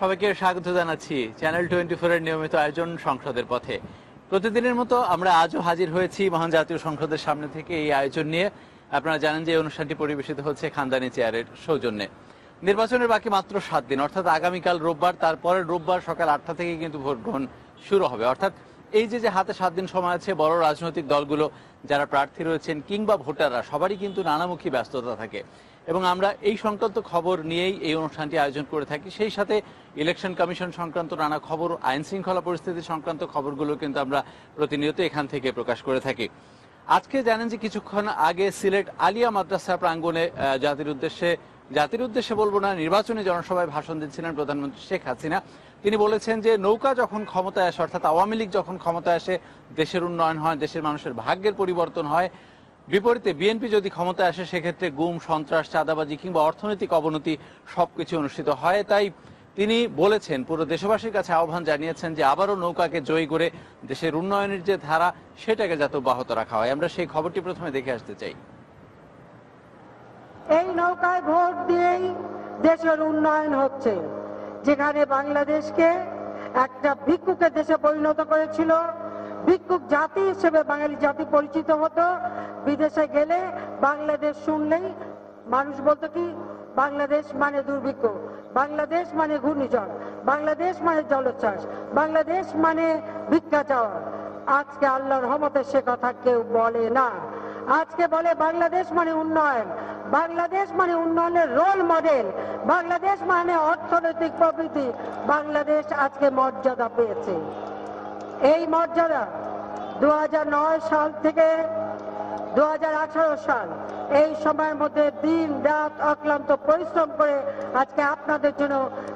সবাইকে স্বাগত জানাচ্ছি চ্যানেল 24 এর নিয়মিত আয়োজন সংসদের পথে। প্রতিদিনের মতো আমরা আজও হাজির হয়েছি মহান জাতীয় সংসদের সামনে থেকে এই আয়োজন নিয়ে। আপনারা জানেন যে এই অনুষ্ঠানটি পরিবেশিত হচ্ছে খানদানি চেয়ারের সৌজন্যে। নির্বাচনের বাকি মাত্র 7 দিন, অর্থাৎ আগামীকাল রোববার, তারপরের রোববার সকাল 8টা থেকে কিন্তু ভোট গ্রহণ শুরু হবে। অর্থাৎ এই যে হাতে 7 দিন সময় আছে, বড় রাজনৈতিক দলগুলো যারা প্রার্থী রয়েছেন কিংবা ভোটাররা সবারই কিন্তু নানামুখী ব্যস্ততা থাকে এবং আমরা এই সংক্রান্ত খবর নিয়েই এই অনুষ্ঠানটি আয়োজন করে থাকি। সেই সাথে ইলেকশন কমিশন সংক্রান্ত নানা খবর, আইন শৃঙ্খলা পরিস্থিতি সংক্রান্ত খবরগুলো কিন্তু আমরা প্রতিনিয়ত এখান থেকে প্রকাশ করে থাকি। আজকে জানেন যে কিছুক্ষণ আগে সিলেট আলিয়া মাদ্রাসা প্রাঙ্গণে জাতির উদ্দেশ্যে বলবো না, নির্বাচনী জনসভায় ভাষণ দিচ্ছিলেন প্রধানমন্ত্রী শেখ হাসিনা। তিনি বলেছেন যে নৌকা যখন ক্ষমতায় আসে, অর্থাৎ আওয়ামী লীগ যখন ক্ষমতায় আসে, দেশের উন্নয়ন হয়, দেশের মানুষের ভাগ্যের পরিবর্তন হয়। বিপরীতে বিএনপি যদি ক্ষমতায় আসে, সেক্ষেত্রে গুম, সন্ত্রাস, চাঁদাবাজি কিংবা অর্থনৈতিক অবনতি সবকিছু অনুষ্ঠিত হয়। তাই তিনি বলেছেন, পুরো দেশবাসীর কাছে আহ্বান জানিয়েছেন যে আবারও নৌকাকে জয়ী করে দেশের উন্নয়নের যে ধারা, সেটাকে যাতে অব্যাহত রাখা হয়। আমরা সেই খবরটি প্রথমে দেখে আসতে চাই। এই নৌকায় ভোট দিয়েই দেশের উন্নয়ন হচ্ছে। যেখানে বাংলাদেশকে একটা ভিক্ষুকের দেশে পরিণত করেছিল, ভিক্ষুক জাতি হিসেবে বাঙালি জাতি পরিচিত হতো। বিদেশে গেলে বাংলাদেশ শুনলেই মানুষ বলতো কি, বাংলাদেশ মানে দুর্ভিক্ষ, বাংলাদেশ মানে ঘূর্ণিঝড়, বাংলাদেশ মানে জলোচ্ছ্বাস, বাংলাদেশ মানে ভিক্ষা চাওয়া। আজকে আল্লাহর রহমতে সে কথা কেউ বলে না। আজকে বলে বাংলাদেশ মানে উন্নয়ন, বাংলাদেশ মানে উন্নয়নের রোল মডেল, বাংলাদেশ মানে অর্থনৈতিক প্রবৃদ্ধি। বাংলাদেশ আজকে মর্যাদা পেয়েছে। এই মর্যাদা 2009 সাল থেকে 2018 সাল, এই সময়ের মধ্যে দিন রাত অক্লান্ত পরিশ্রম করে আজকে আপনাদের জন্য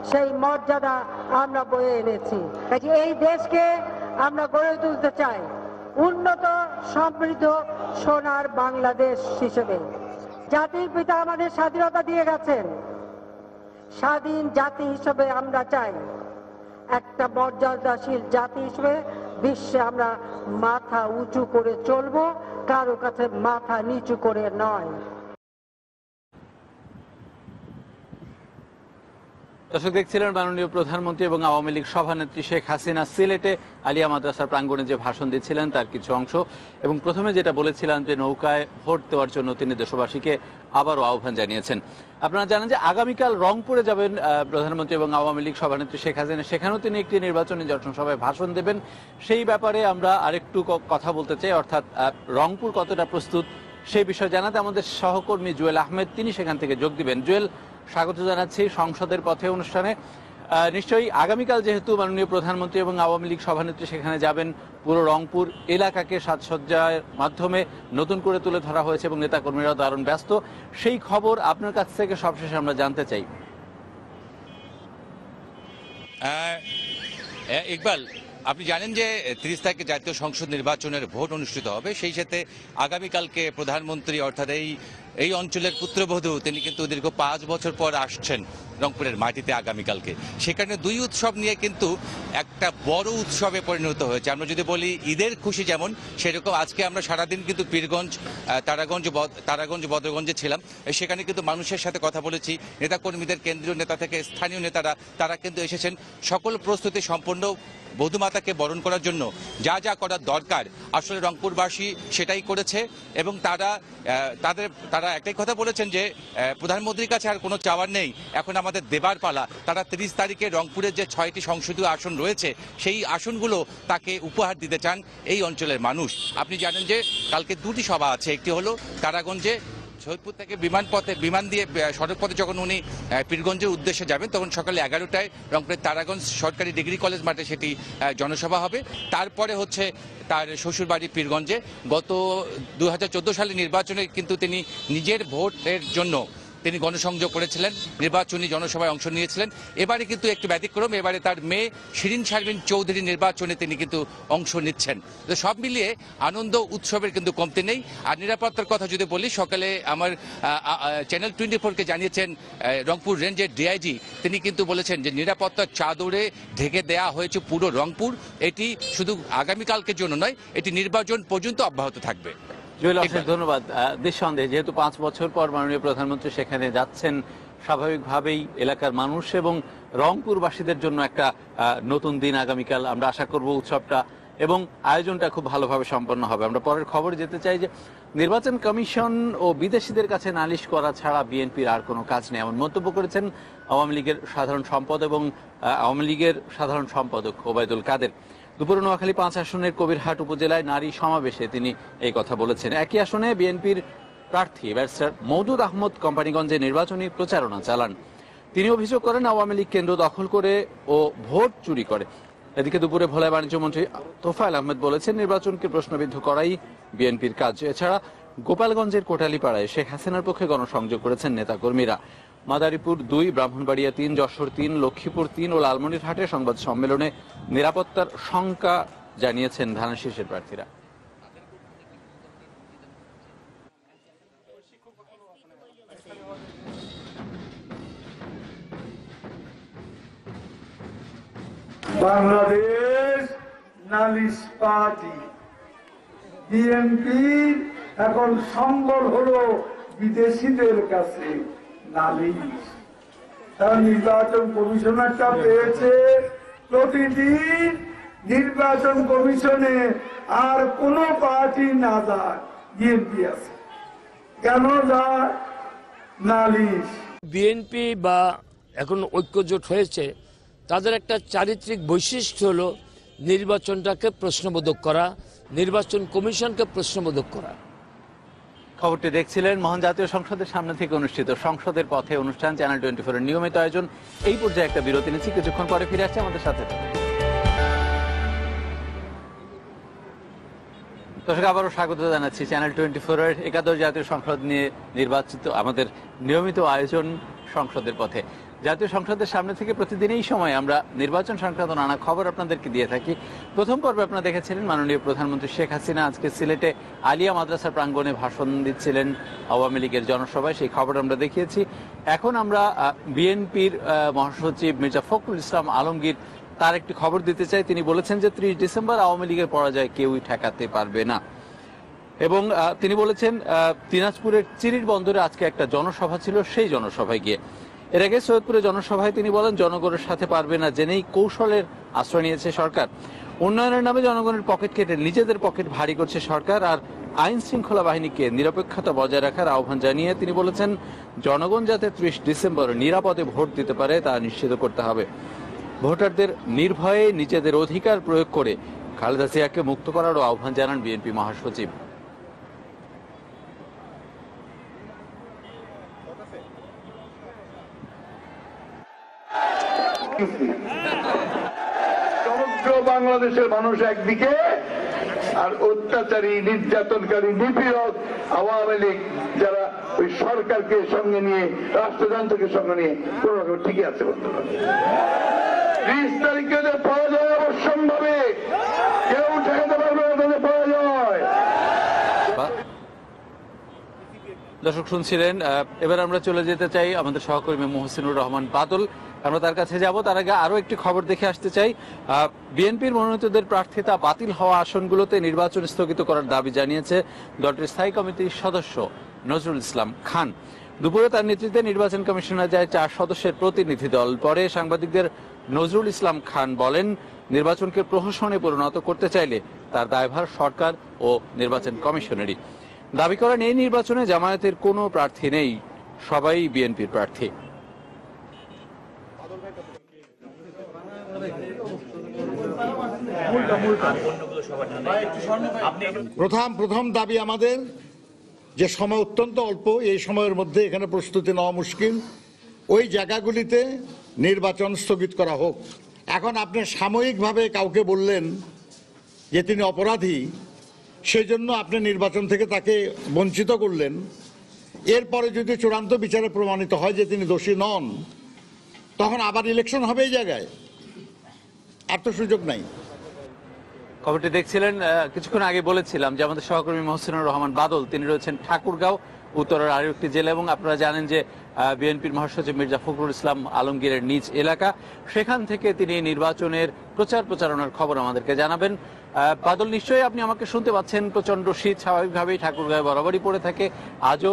সেই মর্যাদা আমরা বয়ে এনেছি। এই দেশকে আমরা গড়ে তুলতে চাই উন্নত, সমৃদ্ধ, সোনার বাংলাদেশ হিসেবে। জাতির পিতা আমাদের স্বাধীনতা দিয়ে গেছেন। স্বাধীন জাতি হিসেবে আমরা চাই একটা মর্যাদাশীল জাতি হিসেবে বিশ্বে আমরা মাথা উঁচু করে চলবো, কারো কাছে মাথা নিচু করে নয়। দর্শক, দেখছিলেন মাননীয় প্রধানমন্ত্রী এবং আওয়ামী লীগ সভানেত্রী শেখ হাসিনা সিলেটে আলিয়া মাদ্রাসার প্রাঙ্গণে যে ভাষণ দিচ্ছিলেন তার কিছু অংশ। এবং প্রথমে যেটা বলেছিলেন যে নৌকায় ভোট দেওয়ার জন্য তিনি দেশবাসীকে আবারও আহ্বান জানিয়েছেন। আপনারা জানেন যে আগামীকাল রংপুরে যাবেন প্রধানমন্ত্রী এবং আওয়ামী লীগ সভানেত্রী শেখ হাসিনা। সেখানেও তিনি একটি নির্বাচনী জনসভায় ভাষণ দেবেন। সেই ব্যাপারে আমরা আরেকটু কথা বলতে চাই, অর্থাৎ রংপুর কতটা প্রস্তুত সেই বিষয়ে জানাতে আমাদের সহকর্মী জুয়েল আহমেদ তিনি সেখান থেকে যোগ দিবেন। জুয়েল, স্বাগত জানাচ্ছি সংসদের পথে অনুষ্ঠানে। নিশ্চয়ই আগামীকাল যেহেতু মাননীয় প্রধানমন্ত্রী এবং আওয়ামী লীগ সভানেত্রী সেখানে যাবেন, পুরো রংপুর এলাকাকে সাজসজ্জার মাধ্যমে নতুন করে তুলে ধরা হয়েছে এবং নেতাকর্মীরাও দারুণ ব্যস্ত। সেই খবর আপনার কাছ থেকে সবশেষে আমরা জানতে চাই। ইকবাল, আপনি জানেন যে 30 তারিখে জাতীয় সংসদ নির্বাচনের ভোট অনুষ্ঠিত হবে। সেই সাথে আগামীকালকে প্রধানমন্ত্রী অর্থাৎ এই অঞ্চলের পুত্রবধূ তিনি কিন্তু দীর্ঘ 5 বছর পর আসছেন রংপুরের মাটিতে আগামীকালকে। সেখানে দুই উৎসব নিয়ে কিন্তু একটা বড় উৎসবে পরিণত হয়েছে। আমরা যদি বলি ঈদের খুশি যেমন, সেরকম আজকে আমরা সারাদিন কিন্তু পীরগঞ্জ, তারাগঞ্জ, বদরগঞ্জে ছিলাম। সেখানে কিন্তু মানুষের সাথে কথা বলেছি, নেতাকর্মীদের, কেন্দ্রীয় নেতা থেকে স্থানীয় নেতারা, তারা কিন্তু এসেছেন সকল প্রস্তুতি সম্পন্ন বধূমাতাকে বরণ করার জন্য। যা যা করার দরকার আসলে রংপুরবাসী সেটাই করেছে এবং তারা একটাই কথা বলেছেন যে প্রধানমন্ত্রীর কাছে আর কোনো চাওয়ার নেই, এখন আমাদের দেবার পালা। তারা 30 তারিখে রংপুরের যে 6টি সংসদীয় আসন রয়েছে সেই আসনগুলো তাকে উপহার দিতে চান এই অঞ্চলের মানুষ। আপনি জানেন যে কালকে 2টি সভা আছে, একটি হলো তারাগঞ্জে, সৈয়দপুর থেকে বিমান দিয়ে সড়ক পথে যখন উনি পীরগঞ্জের উদ্দেশ্যে যাবেন তখন সকালে 11টায় রংপুরের তারাগঞ্জ সরকারি ডিগ্রি কলেজ মাঠে সেটি জনসভা হবে। তারপরে হচ্ছে তার শ্বশুরবাড়ি পীরগঞ্জে। গত 2014 সালের নির্বাচনে কিন্তু তিনি নিজের ভোটের জন্য তিনি গণসংযোগ করেছিলেন, নির্বাচনী জনসভায় অংশ নিয়েছিলেন। এবারে কিন্তু একটু ব্যতিক্রম, এবারে তার মেয়ে শিরিন শারমিন চৌধুরী নির্বাচনে তিনি কিন্তু অংশ নিচ্ছেন। তো সব মিলিয়ে আনন্দ উৎসবের কিন্তু কমতি নেই। আর নিরাপত্তার কথা যদি বলি, সকালে আমার চ্যানেল 24কে জানিয়েছেন রংপুর রেঞ্জের ডিআইজি, তিনি কিন্তু বলেছেন যে নিরাপত্তার চাদরে ঢেকে দেয়া হয়েছে পুরো রংপুর। এটি শুধু আগামীকালকের জন্য নয়, এটি নির্বাচন পর্যন্ত অব্যাহত থাকবে। জুয়েল, অশেষ ধন্যবাদ। নিঃসন্দেহে যেহেতু 5 বছর পর মাননীয় প্রধানমন্ত্রী সেখানে যাচ্ছেন, স্বাভাবিকভাবেই এলাকার মানুষ এবং রংপুরবাসীদের জন্য একটা নতুন দিন আগামীকাল। আমরা আশা করব উৎসবটা এবং আয়োজনটা খুব ভালোভাবে সম্পন্ন হবে। আমরা পরের খবরে যেতে চাই যে নির্বাচন কমিশন ও বিদেশিদের কাছে নালিশ করা ছাড়া বিএনপির আর কোনো কাজ নেই, এমন মন্তব্য করেছেন আওয়ামী লীগের সাধারণ সম্পাদক এবং আওয়ামী লীগের সাধারণ সম্পাদক ওবায়দুল কাদের। দুপুরে নোয়াখালী 5 আসনের কবিরহাট উপজেলায় নারী সমাবেশে তিনি এই কথা বলেছেন। একই আসনে বিএনপির প্রার্থী ব্যারিস্টার মওদুদ আহমদ কোম্পানিগঞ্জে নির্বাচনী প্রচারণা চালান। তিনি অভিযোগ করেন আওয়ামী লীগ কেন্দ্র দখল করে ও ভোট চুরি করে। এদিকে দুপুরে ভোলায় বাণিজ্য মন্ত্রী তোফায়েল আহমেদ বলেছেন নির্বাচনকে প্রশ্নবিদ্ধ করাই বিএনপির কাজ। এছাড়া গোপালগঞ্জের কোটালীপাড়ায় শেখ হাসিনার পক্ষে গণসংযোগ করেছেন নেতাকর্মীরা। মাদারীপুর 2, ব্রাহ্মণবাড়িয়া 3, যশোর 3, লক্ষ্মীপুর 3 ও লালমনিরহাটে সংবাদ সম্মেলনে নিরাপত্তার শঙ্কা জানিয়েছেন ধানের শীর্ষের প্রার্থীরা। বাংলাদেশ নালিশ পার্টি বিএনপির এখন সম্বল হলো বিদেশিদের কাছে নালিশ। তারা নির্বাচন কমিশনারটা পেয়েছে, প্রতিদিন নির্বাচন কমিশনে আর কোন পার্টি না যায়, বিএনপি আছে। কেন যায়? নালিশ। বিএনপি বা এখন ঐক্যজোট হয়েছে, তাদের একটা চারিত্রিক বৈশিষ্ট্য হলো নির্বাচনটাকে প্রশ্নবোধক করা, নির্বাচন কমিশনকে প্রশ্নবোধক করা। খবরটি দেখছিলেন মহান জাতীয় সংসদের সামনে থেকে অনুষ্ঠিত সংসদের পথে অনুষ্ঠান, চ্যানেল 24 এর নিয়মিত আয়োজন। এই পর্যায়ে একটা বিরতি নিচ্ছি, কিছুক্ষণ পরে ফিরে আসছে আমাদের সাথে। দর্শক, আবারও স্বাগত জানাচ্ছি চ্যানেল 24 এর একাদশ জাতীয় সংসদ নিয়ে নির্বাচিত আমাদের নিয়মিত আয়োজন সংসদের পথে। জাতীয় সংসদের সামনে থেকে প্রতিদিন এই সময় আমরা নির্বাচন সংক্রান্ত নানা খবর আপনাদেরকে দিয়ে থাকি। প্রথম পর্বে আপনারা দেখেছিলেন মাননীয় প্রধানমন্ত্রী শেখ হাসিনা আজকে সিলেটে আলিয়া মাদ্রাসার প্রাঙ্গণে ভাষণ দিচ্ছিলেন আওয়ামী লীগের জনসভায়, সেই খবর আমরা দেখিয়েছি। এখন আমরা বিএনপির মহাসচিব মির্জা ফখরুল ইসলাম আলমগীর তার একটি খবর দিতে চাই। তিনি বলেছেন যে 30 ডিসেম্বর আওয়ামী লীগের পরাজয় কেউই ঠেকাতে পারবে না। এবং তিনি বলেছেন দিনাজপুরের চিরির বন্দরে আজকে একটা জনসভা ছিল, সেই জনসভায় গিয়ে। এর আগে সৈয়দপুরে জনসভায় তিনি বলেন জনগণের সাথে পারবে না জেনেই কৌশলের আশ্রয় নিয়েছে সরকার। উন্নয়নের নামে জনগণের পকেট কেটে নিজেদের পকেট ভারী করছে সরকার। আর আইন শৃঙ্খলা বাহিনীকে নিরপেক্ষতা বজায় রাখার আহ্বান জানিয়ে তিনি বলেছেন জনগণ যাতে 30 ডিসেম্বর নিরাপদে ভোট দিতে পারে তা নিশ্চিত করতে হবে। ভোটারদের নির্ভয়ে নিজেদের অধিকার প্রয়োগ করে খালেদা জিয়াকে মুক্ত করারও আহ্বান জানান বিএনপি মহাসচিব। সমগ্র বাংলাদেশের মানুষ একদিকে, আর অত্যাচারী, নির্যাতনকারী, নিপীড়ক আওয়ামী লীগ যারা ওই সরকারকে সঙ্গে নিয়ে, রাষ্ট্রযন্ত্রকে সঙ্গে নিয়ে কোন রকম ঠিকই আছে। বর্তমানে 30 তারিখে যে পরাজয় অবশ্যম্ভাবে, কেউ ঠেকাতে পারবে না তাদের পরাজয়। দর্শক শুনছিলেন, এবার আমরা চলে যেতে চাই আমাদের সহকর্মী মুহসিনুর রহমান বাদল, আমরা তার কাছে যাব। তার আগে আরো একটি খবর দেখে আসতে চাই। বিএনপির মনোনীতদের প্রার্থিতা বাতিল হওয়া আসনগুলোতে নির্বাচন স্থগিত করার দাবি জানিয়েছে দলটির স্থায়ী কমিটির সদস্য নজরুল ইসলাম খান। দুপুরে তার নেতৃত্বে নির্বাচন কমিশনে যায় 4 সদস্যের প্রতিনিধি দল। পরে সাংবাদিকদের নজরুল ইসলাম খান বলেন নির্বাচনকে প্রহসনে পরিণত করতে চাইলে তার দায়ভার সরকার ও নির্বাচন কমিশনেরই। দাবি করেন এই নির্বাচনে জামায়াতের কোনো প্রার্থী নেই, সবাই বিএনপির প্রার্থী। প্রথম দাবি আমাদের যে সময় অত্যন্ত অল্প, এই সময়ের মধ্যে এখানে প্রস্তুতি নেওয়া মুশকিল, ওই জায়গাগুলিতে নির্বাচন স্থগিত করা হোক। এখন আপনি সাময়িকভাবে কাউকে বললেন যে তিনি অপরাধী, সেই জন্য আপনি নির্বাচন থেকে তাকে বঞ্চিত করলেন। এরপরে যদি চূড়ান্ত বিচারে প্রমাণিত হয় যে তিনি দোষী নন, তখন আবার ইলেকশন হবে এই জায়গায়, আর তো সুযোগ নাই। খবরটি দেখছিলেন, কিছুক্ষণ আগে বলেছিলাম যে আমাদের সহকর্মী মহসিনুর রহমান বাদল তিনি রয়েছেন ঠাকুরগাঁও। উত্তরের আরও একটি জেলা, এবং আপনারা জানেন যে বিএনপির মহাসচিব মির্জা ফখরুল ইসলাম আলমগীরের নিজ এলাকা, সেখান থেকে তিনি নির্বাচনের প্রচারণার খবর আমাদেরকে জানাবেন। বাদল, নিশ্চয়ই আপনি আমাকে শুনতে পাচ্ছেন। প্রচন্ড শীত স্বাভাবিকভাবেই ঠাকুরগাঁয়ে বরাবরই পড়ে থাকে, আজও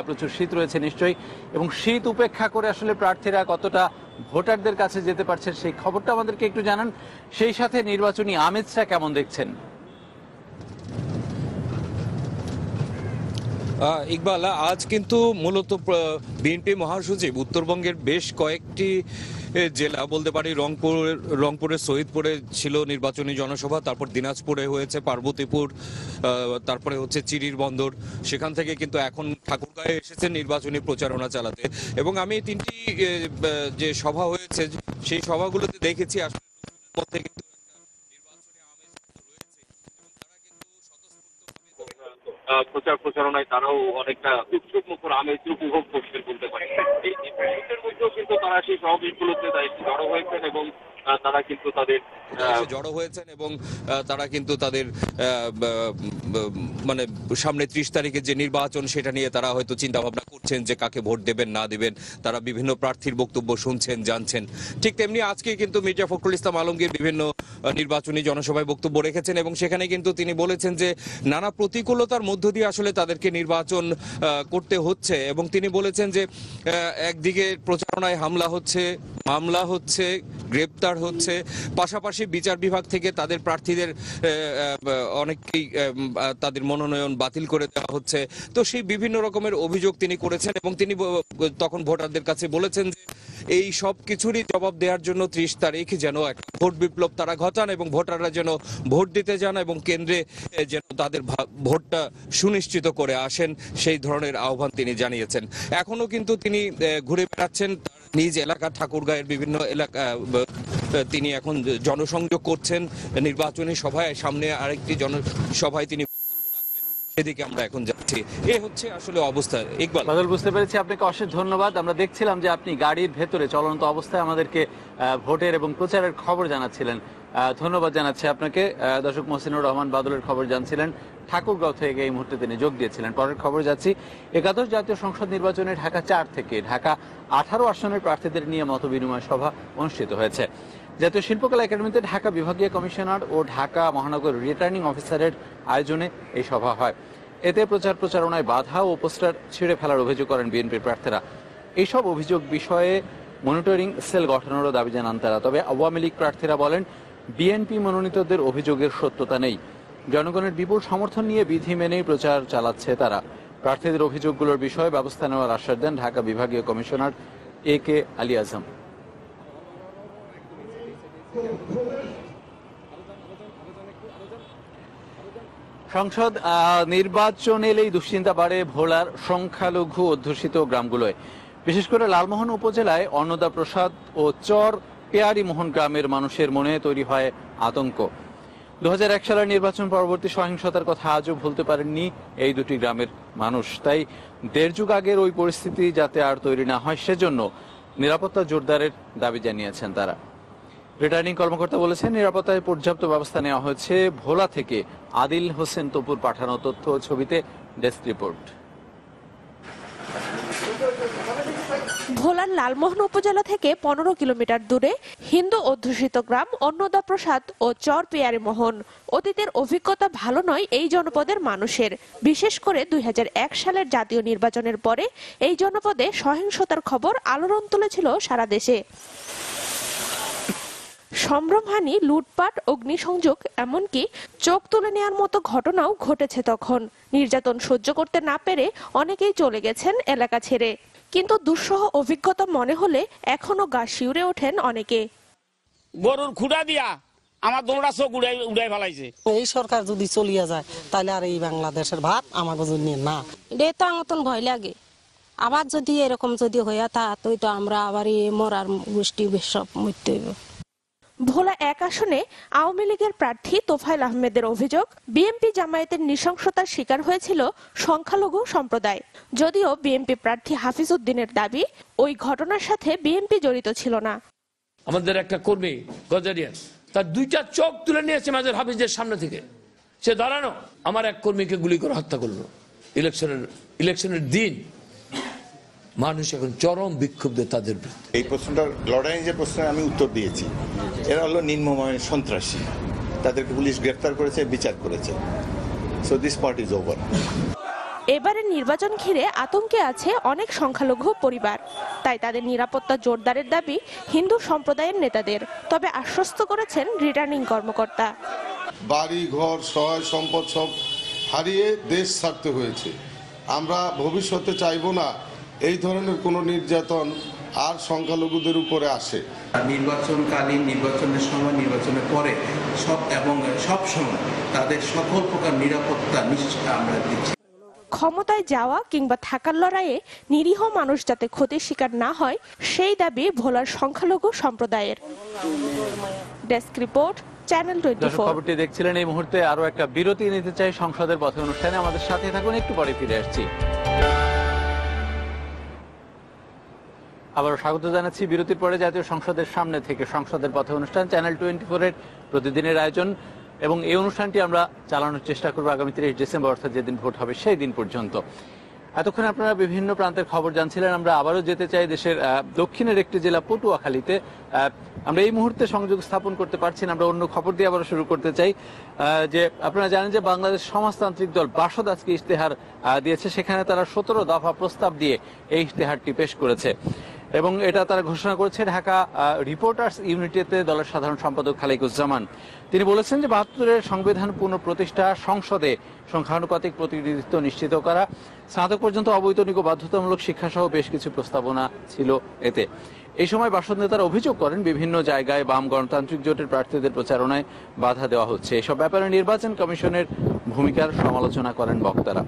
প্রচুর শীত রয়েছে নিশ্চয়ই, এবং শীত উপেক্ষা করে আসলে প্রার্থীরা কতটা ভোটারদের কাছে যেতে পারছেন সেই খবরটা আমাদেরকে একটু জানান। সেই সাথে নির্বাচনী আমেজটা কেমন দেখছেন? ইকবাল, আজ কিন্তু মূলত বিএনপি মহাসচিব উত্তরবঙ্গের বেশ কয়েকটি জেলা বলতে পারি, রংপুরের শহীদপুরে ছিল নির্বাচনী জনসভা, তারপর দিনাজপুরে হয়েছে, পার্বতীপুর, তারপরে হচ্ছে চিরির বন্দর, সেখান থেকে কিন্তু এখন ঠাকুরগাঁয়ে এসেছে নির্বাচনী প্রচারণা চালাতে। এবং আমি তিনটি যে সভা হয়েছে সেই সভাগুলোতে দেখেছি আসলে মধ্যে কিন্তু প্রচারণায় তারাও অনেকটা উৎসব মুখর আমেজ উপভোগ করছেন বলতে পারি। এই শীতের মধ্যেও কিন্তু তারা সেই সমাবেশগুলোতে জড়ো হয়েছেন এবং তারা কিন্তু তাদের মানে সামনে 30 তারিখে যে নির্বাচন সেটা নিয়ে তারা হয়তো চিন্তা ভাবনা করছেন যে কাকে ভোট দেবেন না দেবেন। তারা বিভিন্ন প্রার্থীর বক্তব্য শুনছেন, জানছেন। ঠিক তেমনি আজকে কিন্তু মির্জা ফখরুল ইসলাম আলমগীর বিভিন্ন নির্বাচনী জনসভায় বক্তব্য রেখেছেন এবং সেখানে কিন্তু তিনি বলেছেন যে নানা প্রতিকূলতার মধ্য দিয়ে আসলে তাদেরকে নির্বাচন করতে হচ্ছে। এবং তিনি বলেছেন যে একদিকে প্রচারণায় হামলা হচ্ছে, মামলা হচ্ছে, গ্রেপ্তার হচ্ছে, পাশাপাশি বিচার বিভাগ থেকে তাদের প্রার্থীদের অনেককেই তাদের মনোনয়ন বাতিল করে দেওয়া হচ্ছে। তো সেই বিভিন্ন রকমের অভিযোগ তিনি করেছেন এবং তিনি তখন ভোটারদের কাছে বলেছেন যে এই সব কিছুরই জবাব দেওয়ার জন্য 30 তারিখ যেন একটা ভোট বিপ্লব তারা ঘটান এবং ভোটাররা যেন ভোট দিতে যান এবং কেন্দ্রে যেন তাদের ভোটটা সুনিশ্চিত করে আসেন, সেই ধরনের আহ্বান তিনি জানিয়েছেন। এখনো কিন্তু তিনি ঘুরে বেড়াচ্ছেন নিজ এলাকা ঠাকুরগাঁয়ের বিভিন্ন এলাকা, তিনি এখন জনসংযোগ করছেন নির্বাচনী সভায়। সামনে আরেকটি জনসভায় তিনি এদিকে আমরা এখন যাচ্ছি। এ হচ্ছে আসলে অবস্থা। ইকবাল, বাদল, বুঝতে পেরেছি। আপনাকে অশেষ ধন্যবাদ। আমরা দেখছিলাম যে আপনি গাড়ির ভেতরে চলন্ত অবস্থায় আমাদেরকে ভোটের এবং প্রচারের খবর জানাচ্ছিলেন। ধন্যবাদ জানাচ্ছি আপনাকে। দর্শক, মহসিনুর রহমান বাদলের খবর জানছিলেন ঠাকুরগাঁও থেকে, এই মুহূর্তে তিনি যোগ দিয়েছিলেন। পরের খবর যাচ্ছি। 11 জাতীয় সংসদ নির্বাচনে ঢাকা 4 থেকে ঢাকা 18 আসনের প্রার্থীদের নিয়ে মতবিনিময় সভা অনুষ্ঠিত হয়েছে। জাতীয় শিল্পকলা একাডেমিতে ঢাকা বিভাগীয় কমিশনার ও ঢাকা মহানগর রিটার্নিং অফিসারের আয়োজনে এই সভা হয়। এতে প্রচারণায় বাধা ও পোস্টার ছিঁড়ে ফেলার অভিযোগ করেন বিএনপির প্রার্থীরা। এইসব অভিযোগ বিষয়ে মনিটরিং সেল গঠনেরও দাবি জানান তারা। তবে আওয়ামী লীগ প্রার্থীরা বলেন বিএনপি মনোনীতদের অভিযোগের সত্যতা নেই। জনগণের বিপুল সমর্থন নিয়ে বিধি মেনেই প্রচার চালাচ্ছে তারা। প্রার্থীদের অভিযোগগুলোর বিষয়ে ব্যবস্থা নেওয়ার আশ্বাস দেন ঢাকা বিভাগীয় কমিশনার AK আলী আজম। সংসদ নির্বাচন এলেই দুশ্চিন্তা বাড়ে ভোলার সংখ্যালঘু অধ্যুষিত গ্রামগুলোয়। বিশেষ করে লালমোহন উপজেলায় অন্নদা প্রসাদ ও চর পেয়ারি মোহন গ্রামের মানুষের মনে তৈরি হয় আতঙ্ক। 2001 সালের নির্বাচন পরবর্তী সহিংসতার কথা আজও ভুলতে পারেননি এই দুটি গ্রামের মানুষ। তাই 1.5 যুগ আগের ওই পরিস্থিতি যাতে আর তৈরি না হয় সেজন্য নিরাপত্তা জোরদারের দাবি জানিয়েছেন তারা। রিটার্নিং কর্মকর্তা বলেছেন নিরাপত্তায় পর্যাপ্ত ব্যবস্থা নেওয়া হয়েছে। ভোলা থেকে আদিল হোসেন তপুর পাঠানো তথ্য ও ছবিতে ডেস্ক রিপোর্ট। ভোলার লালমোহন উপজেলা থেকে 15 কিলোমিটার দূরে হিন্দু অধ্যুষিত গ্রাম অন্নদা প্রসাদ ও চর পেয়ারি মোহন। অতীতের অভিজ্ঞতা ভালো নয় এই জনপদের মানুষের। বিশেষ করে 2001 সালের জাতীয় নির্বাচনের পরে এই জনপদে সহিংসতার খবর আলোড়ন তুলেছিল সারা দেশে। সম্ভ্রমহানি, লুটপাট, অগ্নিসংযোগ, এমনকি চোখ তুলে নেওয়ার মতো ঘটনাও ঘটেছে তখন। নির্যাতন সহ্য করতে না পেরে অনেকেই চলে গেছেন এলাকা ছেড়ে। কিন্তু দুঃসহ অভিজ্ঞতা মনে হলে এখনো গা শিউরে ওঠেন অনেকে। গরুর খুঁড়া দিয়া আমার দোড়া চোখ উড়াই ফেলাইছে। এই সরকার যদি চলিয়া যায় তাহলে আর এই বাংলাদেশের ভাব আমার জন্য না। এটা তো মতন ভয় লাগে। আবার যদি এরকম যদি হইয়া তা তো আমরা আবার মরার গোষ্ঠী সব মরতে হইব। ভোলা 1 আসনে আওয়ামী লীগের প্রার্থী তোফায়েল আহমেদের অভিযোগ, বিএনপি জামায়াতের নৃশংসতার শিকার হয়েছিল সংখ্যালঘু সম্প্রদায়। যদিও বিএনপি প্রার্থী হাফিজ উদ্দিনের দাবি ওই ঘটনার সাথে বিএনপি জড়িত ছিল না। আমাদের একটা কর্মী গজারিয়ান তার 2টা চোখ তুলে নিয়েছে মাঝের হাফিজের সামনে থেকে। সে দাঁড়ানো আমার এক কর্মীকে গুলি করে হত্যা করলো। ইলেকশনের দিন মানুষ এখন চরম বিক্ষুব্ধ তাদের বিরুদ্ধে। এই প্রশ্নটার লড়াই যে প্রশ্ন আমি উত্তর দিয়েছি, এরা হলো নিম্নমানের সন্ত্রাসী, তাদেরকে পুলিশ গ্রেফতার করেছে, বিচার করেছে। So this part is over. এবারের নির্বাচন ঘিরে আতঙ্কে আছে অনেক সংখ্যালঘু পরিবার, তাই তাদের নিরাপত্তা জোরদারের দাবি হিন্দু সম্প্রদায়ের নেতাদের। তবে আশ্বস্ত করেছেন রিটার্নিং কর্মকর্তা, বাড়ি ঘর সহায় সম্পদ সব হারিয়ে দেশ ছাড়তে হয়েছে। আমরা ভবিষ্যতে চাইব না এই ধরনের কোনো নির্যাতন আর সংখ্যালঘুদের উপরে আসে। নির্বাচনকালীন, নির্বাচনের সময়, নির্বাচনের পরে সব সময় তাদের সকল প্রকার নিরাপত্তা নিশ্চিত আমরা দিচ্ছি। ক্ষমতায় যাওয়া কিংবা থাকার লড়াইয়ে নিরীহ মানুষ যাতে ক্ষতির শিকার না হয় সেই দাবি ভোলার সংখ্যালঘু সম্প্রদায়ের। Desk report, channel 24। খবরটি দেখছিলেন। এই মুহূর্তে আরো একটা বিরতি নিতে চাই সংসদের পথে অনুষ্ঠানে। আমাদের সাথে থাকুন, একটু পরে ফিরে আসছি। আবারও স্বাগত জানাচ্ছি বিরতির পরে জাতীয় সংসদের সামনে থেকে সংসদের পথে অনুষ্ঠান, চ্যানেল 24 এর প্রতিদিনের আয়োজন, এবং এই অনুষ্ঠানটি আমরা চালানোর চেষ্টা করবো আগামী 30 ডিসেম্বর, অর্থাৎ যেদিন ভোট হবে সেই দিন পর্যন্ত। এতক্ষণ আপনারা বিভিন্ন প্রান্তের খবর জানছিলেন। আমরা আবারও যেতে চাই দেশের দক্ষিণের একটি জেলা পটুয়াখালীতে। আমরা এই মুহূর্তে সংযোগ স্থাপন করতে পারছি না, আমরা অন্য খবর দিয়ে আবারও শুরু করতে চাই। যে আপনারা জানেন যে বাংলাদেশ সমাজতান্ত্রিক দল বাসদ আজকে ইশতেহার দিয়েছে, সেখানে তারা 17 দফা প্রস্তাব দিয়ে এই ইশতেহারটি পেশ করেছে এবং এটা তারা ঘোষণা করেছে ঢাকা রিপোর্টার্স ইউনিটিতে দলের সাধারণ সম্পাদক খালেকুজ্জামান। তিনি বলেছেন যে 72-এর সংবিধান পুনঃপ্রতিষ্ঠা, সংসদে সংখ্যানুপাতিক প্রতিনিধিত্ব নিশ্চিত করা, স্নাতক পর্যন্ত অবৈতনিক ও বাধ্যতামূলক শিক্ষাসহ বেশ কিছু প্রস্তাবনা ছিল এতে। এই সময় বাসদ নেতারা অভিযোগ করেন বিভিন্ন জায়গায় বাম গণতান্ত্রিক জোটের প্রার্থীদের প্রচারণায় বাধা দেওয়া হচ্ছে। এসব ব্যাপারে নির্বাচন কমিশনের ভূমিকার সমালোচনা করেন বক্তারা।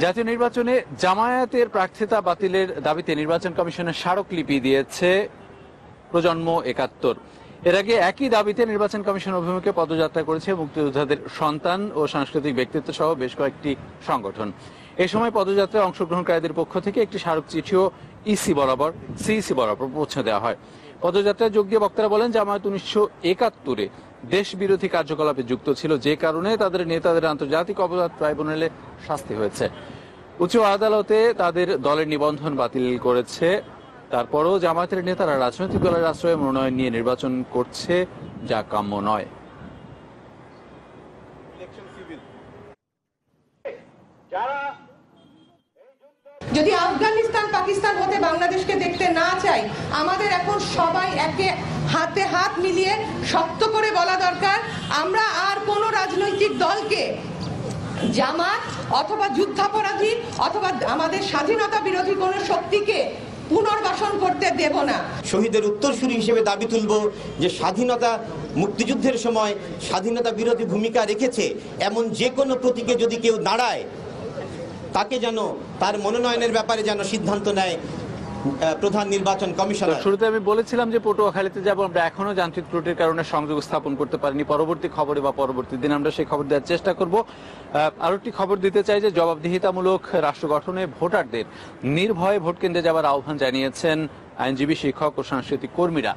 জাতীয় নির্বাচনে জামায়াতের প্রার্থিতা বাতিলের দাবিতে নির্বাচন কমিশনের স্মারকলিপি দিয়েছে প্রজন্ম 71। এর আগে একই দাবিতে নির্বাচন কমিশন অভিমুখে পদযাত্রা করেছে মুক্তিযোদ্ধাদের সন্তান ও সাংস্কৃতিক ব্যক্তিত্ব সহ বেশ কয়েকটি সংগঠন। এই সময় পদযাত্রায় অংশগ্রহণকারীদের পক্ষ থেকে একটি স্মারক চিঠিও সিইসি বরাবর পৌঁছে দেওয়া হয়। পদযাত্রায় যোগ দিয়ে বক্তারা বলেন, জামায়াত 1971-এ দেশ বিরোধী কার্যকলাপে যুক্ত ছিল, যে কারণে তাদের নেতাদের আন্তর্জাতিক অপরাধ ট্রাইব্যুনালে শাস্তি হয়েছে। উচ্চ আদালতে তাদের দলের নিবন্ধন বাতিল করেছে। তারপরও জামায়াতের নেতারা রাজনৈতিক দলের আশ্রয়ে মনোনয়ন নিয়ে নির্বাচন করছে, যা কাম্য নয়। যদি আফগানিস্তান পাকিস্তান হতে বাংলাদেশকে দেখতে না চাই, আমাদের এখন সবাই একে হাতে হাত মিলিয়ে শক্ত করে বলা দরকার, আমরা আর কোন রাজনৈতিক দলকে, জামাত অথবা যুদ্ধাপরাধী অথবা আমাদের স্বাধীনতা বিরোধী কোন শক্তিকে পুনর্বাসন করতে দেব না। শহীদের উত্তরসূরি হিসেবে দাবি তুলব যে স্বাধীনতা মুক্তিযুদ্ধের সময় স্বাধীনতা বিরোধী ভূমিকা রেখেছে এমন যে কোনো প্রতীকে যদি কেউ দাঁড়ায়, তাকে যেন তার মনোনয়নের ব্যাপারে যেন সিদ্ধান্ত নেয় প্রধান নির্বাচন কমিশনার। শুরুতে আমি বলেছিলাম যে পটুয়াখালীতে যাব, আমরা এখনো যান্ত্রিক ত্রুটির কারণে সংযোগ স্থাপন করতে পারিনি। পরবর্তী খবরে বা পরবর্তী দিন আমরা সেই খবর দেওয়ার চেষ্টা করব। আরো একটি খবর দিতে চাই যে জবাবদিহিতামূলক রাষ্ট্র গঠনে ভোটারদের নির্ভয়ে ভোট কেন্দ্রে যাওয়ার আহ্বান জানিয়েছেন আইনজীবী, শিক্ষক ও সাংস্কৃতিক কর্মীরা।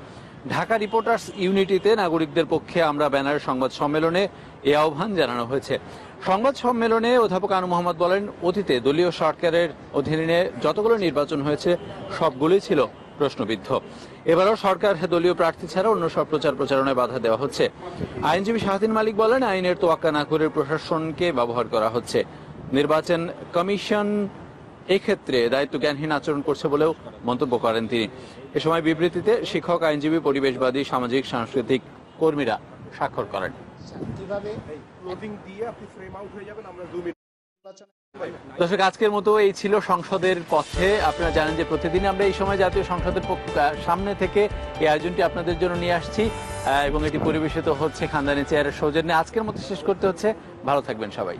ঢাকা রিপোর্টার্স ইউনিটিতে নাগরিকদের পক্ষে আমরা ব্যানার সংবাদ সম্মেলনে এই আহ্বান জানানো হয়েছে। সংবাদ সম্মেলনে অধ্যাপক আনু মোহাম্মদ বলেন, অতীতে দলীয় সরকারের অধীনে যতগুলো নির্বাচন হয়েছে সবগুলোই ছিল প্রশ্নবিদ্ধ। এবারও সরকার দলীয় প্রার্থী ছাড়া অন্য সব প্রচারণায় বাধা দেওয়া হচ্ছে। আইনজীবী শাহদিন মালিক বলেন, আইনের তোয়াক্কা না করে প্রশাসনকে ব্যবহার করা হচ্ছে। নির্বাচন কমিশন এক্ষেত্রে দায়িত্বজ্ঞানহীন আচরণ করছে বলেও মন্তব্য করেন তিনি। এ সময় বিবৃতিতে শিক্ষক, আইনজীবী, পরিবেশবাদী, সামাজিক সাংস্কৃতিক কর্মীরা স্বাক্ষর করেন। দর্শক, আজকের মতো এই ছিল সংসদের পথে। আপনারা জানেন যে প্রতিদিন আমরা এই সময় জাতীয় সংসদের সামনে থেকে এই আয়োজনটি আপনাদের জন্য নিয়ে আসছি এবং এটি পরিবেশিত হচ্ছে খানদানি চেয়ারের সৌজন্যে। আজকের মতো শেষ করতে হচ্ছে। ভালো থাকবেন সবাই।